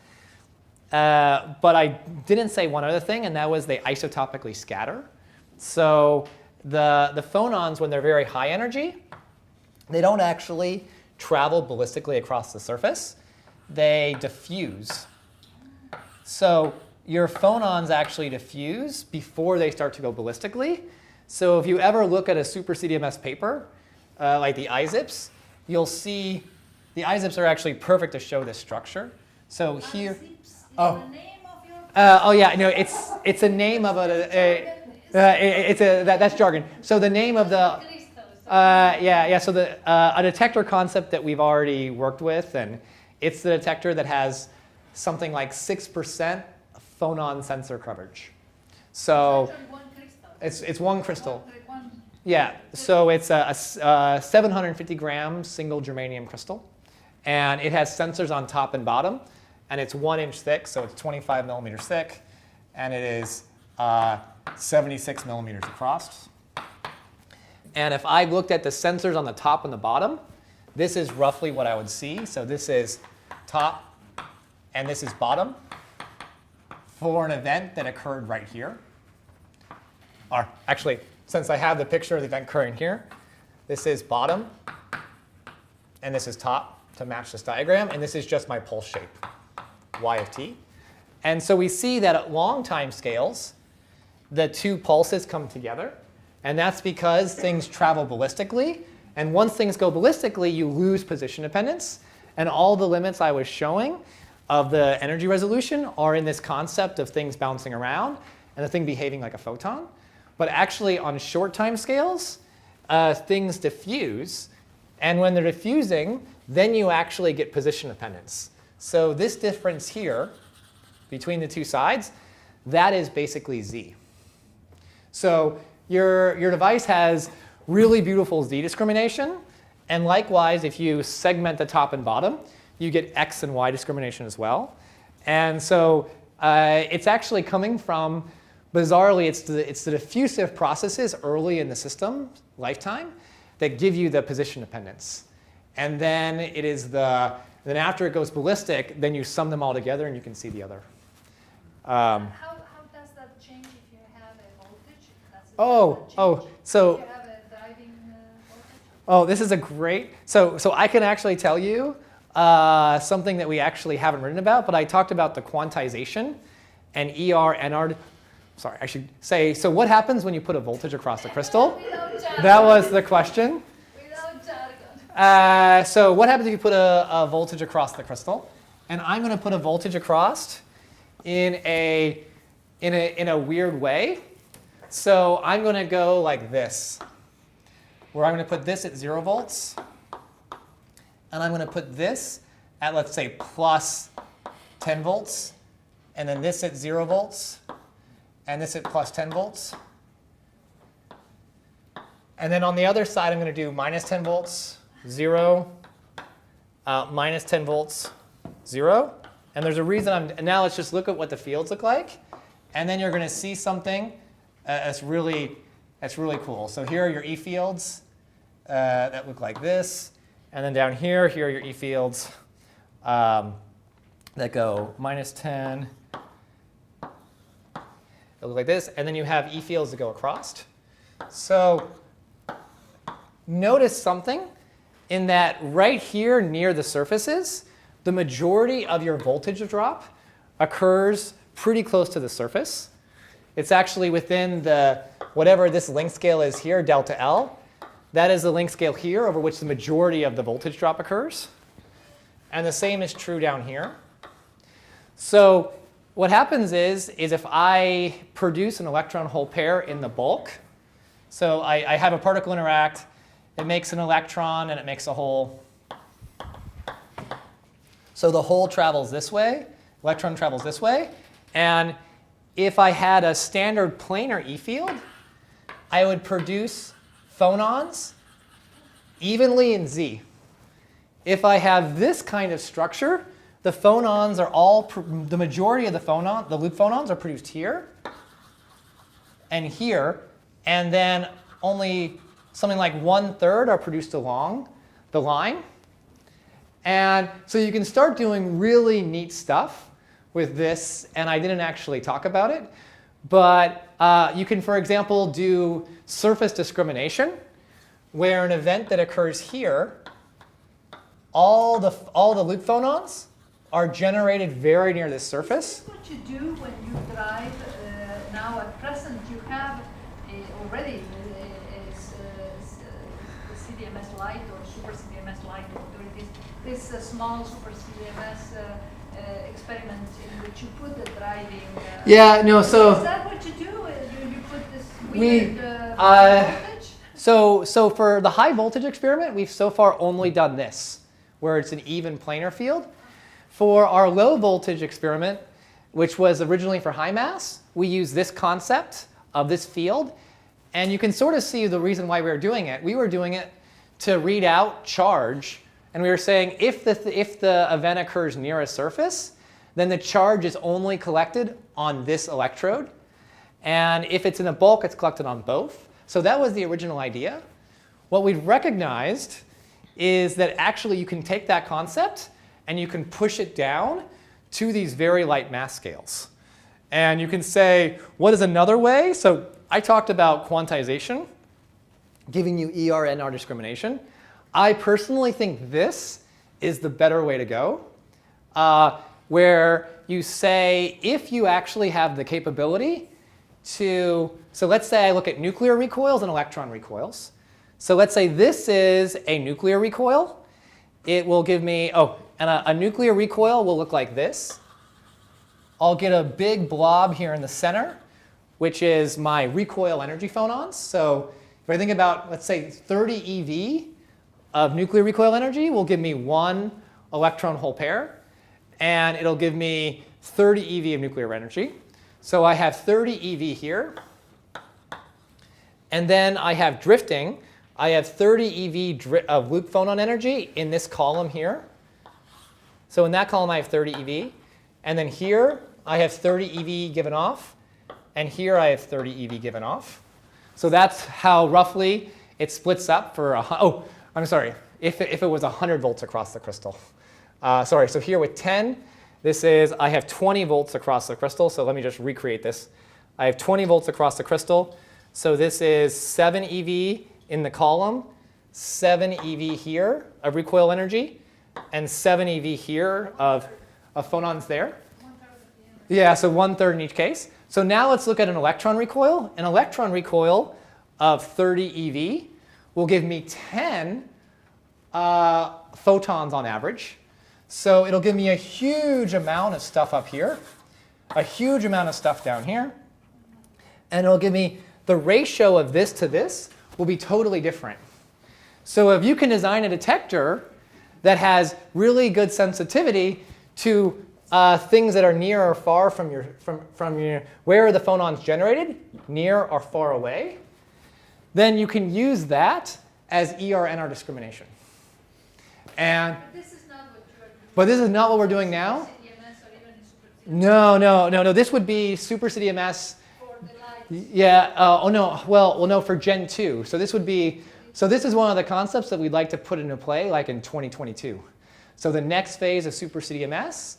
But I didn't say one other thing, and that was they isotopically scatter. So the phonons, when they're very high energy, they don't actually travel ballistically across the surface. They diffuse. So your phonons actually diffuse before they start to go ballistically. So if you ever look at a super CDMS paper, like the IZIPs, you'll see the IZIPs are actually perfect to show this structure. So here, yeah, no, it's a name of that's jargon. So the name of the so a detector concept that we've already worked with, and it's the detector that has something like 6% phonon sensor coverage. So it's one crystal. Yeah, so it's a 750 gram single germanium crystal, and it has sensors on top and bottom, and it's 1 inch thick, so it's 25 millimeters thick, and it is 76 millimeters across. And if I looked at the sensors on the top and the bottom, this is roughly what I would see. So this is top, and this is bottom for an event that occurred right here. Or actually, since I have the picture of the event occurring here, this is bottom, and this is top to match this diagram, and this is just my pulse shape, y of t. And so we see that at long time scales, the two pulses come together, and that's because things travel ballistically. And once things go ballistically, you lose position dependence. And all the limits I was showing of the energy resolution are in this concept of things bouncing around and the thing behaving like a photon. But actually, on short time scales, things diffuse. And when they're diffusing, then you actually get position dependence. So this difference here between the two sides, that is basically Z. So your device has really beautiful Z discrimination. And likewise, if you segment the top and bottom, you get X and Y discrimination as well. And so it's actually coming from, bizarrely, it's the diffusive processes early in the system lifetime that give you the position dependence. And then it is then after it goes ballistic, then you sum them all together and you can see the other. How does that change if you have a voltage? So If you have a driving voltage? Oh, this is a great, so I can actually tell you something that we actually haven't written about, but I talked about the quantization and ER, NR, sorry, I should say, so what happens when you put a voltage across the crystal? That was the question. So what happens if you put a voltage across the crystal? And I'm going to put a voltage across in a weird way. So I'm going to go like this, where I'm going to put this at 0 volts. And I'm going to put this at, let's say, plus 10 volts. And then this at 0 volts. And this at plus 10 volts. And then on the other side, I'm going to do minus 10 volts, 0, minus 10 volts, 0. And there's a reason and now let's just look at what the fields look like. And then you're going to see something that's really cool. So here are your E fields that look like this. And then down here are your E fields that go minus 10. They look like this. And then you have E fields that go across. So notice something in that right here near the surfaces, the majority of your voltage drop occurs pretty close to the surface. It's actually within the, whatever this length scale is here, delta L. That is the length scale here over which the majority of the voltage drop occurs. And the same is true down here. So what happens is if I produce an electron hole pair in the bulk, so I have a particle interact, it makes an electron and it makes a hole. So the hole travels this way, electron travels this way, and if I had a standard planar E field, I would produce phonons evenly in Z. If I have this kind of structure, the phonons are all, the majority of the loop phonons are produced here and here, and then only something like 1/3 are produced along the line. And so you can start doing really neat stuff with this, and I didn't actually talk about it. But you can, for example, do surface discrimination, where an event that occurs here, all the loop phonons are generated very near this surface. What you do when you drive now at present, you have already a CDMS light or super CDMS light, or whatever it is. This small super CDMS experiment in which you put the driving. So is that what you do? You put this weird voltage? So for the high voltage experiment, we've so far only done this, where it's an even planar field. For our low voltage experiment, which was originally for high mass, we use this concept of this field. And you can sort of see the reason why we were doing it. We were doing it to read out charge. And we were saying if the event occurs near a surface, then the charge is only collected on this electrode. And if it's in a bulk, it's collected on both. So that was the original idea. What we've recognized is that actually you can take that concept and you can push it down to these very light mass scales. And you can say, what is another way? So I talked about quantization, giving you ER, NR discrimination. I personally think this is the better way to go, where you say if you actually have the capability to, so let's say I look at nuclear recoils and electron recoils. So let's say this is a nuclear recoil. It will give me, and a nuclear recoil will look like this. I'll get a big blob here in the center, which is my recoil energy phonons. So if I think about, let's say, 30 eV of nuclear recoil energy will give me 1 electron hole pair, and it'll give me 30 eV of nuclear energy. So I have 30 eV here. And then I have drifting. I have 30 eV of loop phonon energy in this column here. So in that column, I have 30 eV. And then here, I have 30 eV given off. And here, I have 30 eV given off. So that's how roughly it splits up for, I'm sorry, if it was 100 volts across the crystal. So here with 10, This is, I have 20 volts across the crystal, so let me just recreate this. I have 20 volts across the crystal, so this is 7 eV in the column, 7 eV here of recoil energy, and 7 eV here of phonons there. Yeah, so 1/3 in each case. So now let's look at an electron recoil. An electron recoil of 30 eV will give me 10 photons on average. So it'll give me a huge amount of stuff up here, a huge amount of stuff down here, and it'll give me the ratio of this to this will be totally different. So if you can design a detector that has really good sensitivity to things that are near or far from your where are the phonons generated, near or far away, then you can use that as ER/NR discrimination. And but this is not what we're doing now. No. This would be super CDMS. Yeah. Oh no. Well, no. For Gen 2. So this would be. So this is one of the concepts that we'd like to put into play, like in 2022. So the next phase of super CDMS,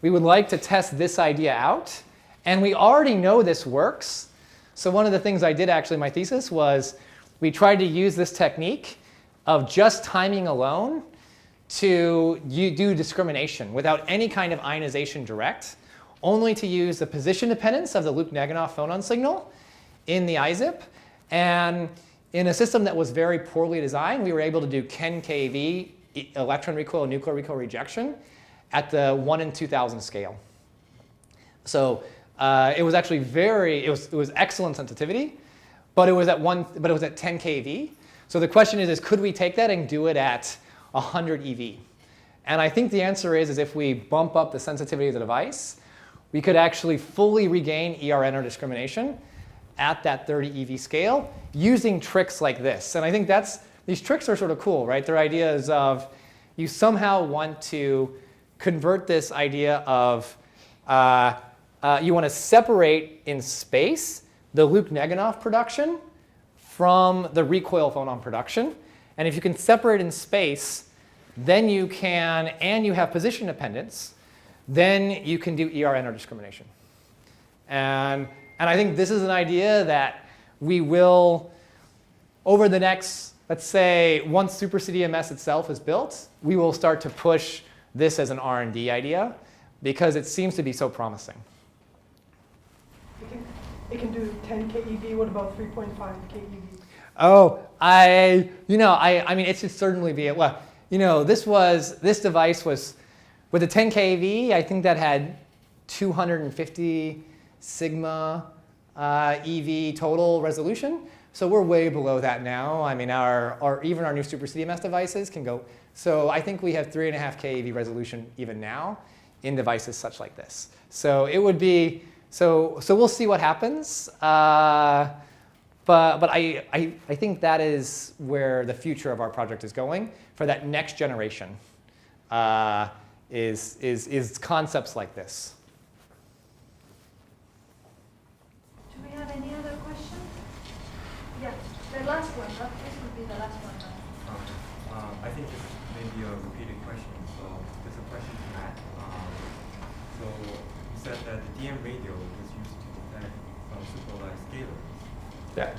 we would like to test this idea out, and we already know this works. So one of the things I did actually in my thesis was we tried to use this technique of just timing alone to do discrimination without any kind of ionization direct, only to use the position dependence of the Luke-Neganoff phonon signal in the IZIP. And in a system that was very poorly designed, we were able to do 10 keV electron recoil, nuclear recoil rejection at the 1 in 2,000 scale. So it was actually it was excellent sensitivity, but it was at 10 keV. So the question is could we take that and do it at 100 eV? And I think the answer is if we bump up the sensitivity of the device, we could actually fully regain ER/NR discrimination at that 30 eV scale using tricks like this. And I think these tricks are sort of cool, right? They're ideas of you somehow want to convert this idea of you want to separate in space the Luke-Neganoff production from the recoil phonon production. And if you can separate in space, then you can, and you have position dependence, then you can do ER/NR discrimination. And I think this is an idea that we will, over the next, let's say, once Super CDMS itself is built, we will start to push this as an R&D idea because it seems to be so promising. It can do 10 keV. What about 3.5 keV? Oh, I mean, it should certainly be. Well, this device was with a 10 keV. I think that had 250 sigma EV total resolution. So we're way below that now. I mean, even our new Super CDMS devices can go. So I think we have 3.5 keV resolution even now in devices such like this. So it would be. So we'll see what happens. But I think that is where the future of our project is going for that next generation is concepts like this. Do we have any other questions? Yeah, the last one. This would be the last one. I think this may be a repeated question. So there's a question to Matt. So you said that the DM radio was used to detect supervised scalars. Yeah.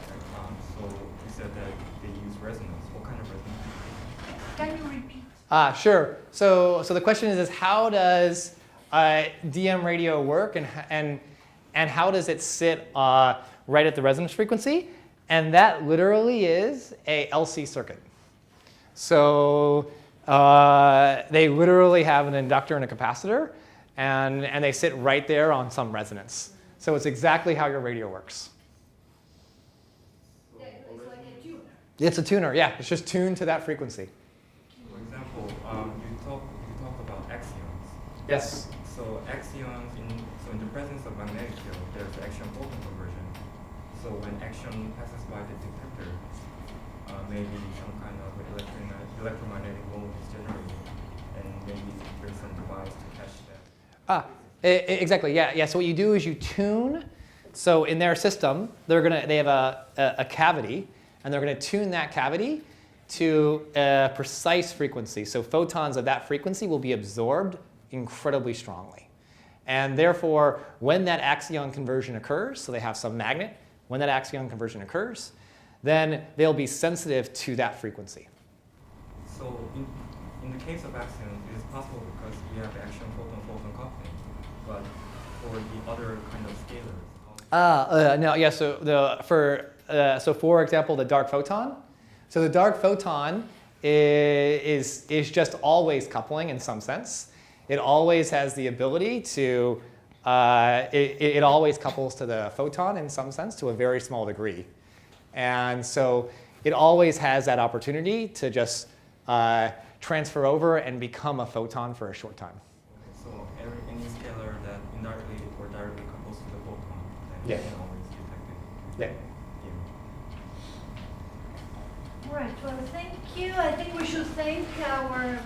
So you said that they use resonance. What kind of resonance? Can you repeat? Sure. So the question is how does DM radio work and how does it sit right at the resonance frequency? And that literally is a LC circuit. So they literally have an inductor and a capacitor, and they sit right there on some resonance. So it's exactly how your radio works. Yeah, it's like a tuner. It's a tuner, yeah. It's just tuned to that frequency. For example, you talk about axions. Yes. So axions, in the presence of magnetic field, there's axion-photon conversion. So when axion passes by the detector, maybe some kind of electromagnetic mode is generated, and maybe there's some device to catch that. Exactly. Yeah. So what you do is you tune. So in their system, they have a cavity, and they're going to tune that cavity to a precise frequency. So photons of that frequency will be absorbed incredibly strongly. And therefore, when that axion conversion occurs, so they have some magnet, when that axion conversion occurs, then they'll be sensitive to that frequency. So in the case of axions, it is possible because you have axion photon coupling, but for the other kind of scalars. No, yeah. So for example, the dark photon. So the dark photon is just always coupling in some sense. It always has the ability to. It always couples to the photon in some sense to a very small degree, and so it always has that opportunity to just transfer over and become a photon for a short time. Okay, so any scalar that indirectly or directly couples to the photon, then Yeah. you can always detect it. Yeah. All right, well, thank you. I think we should thank our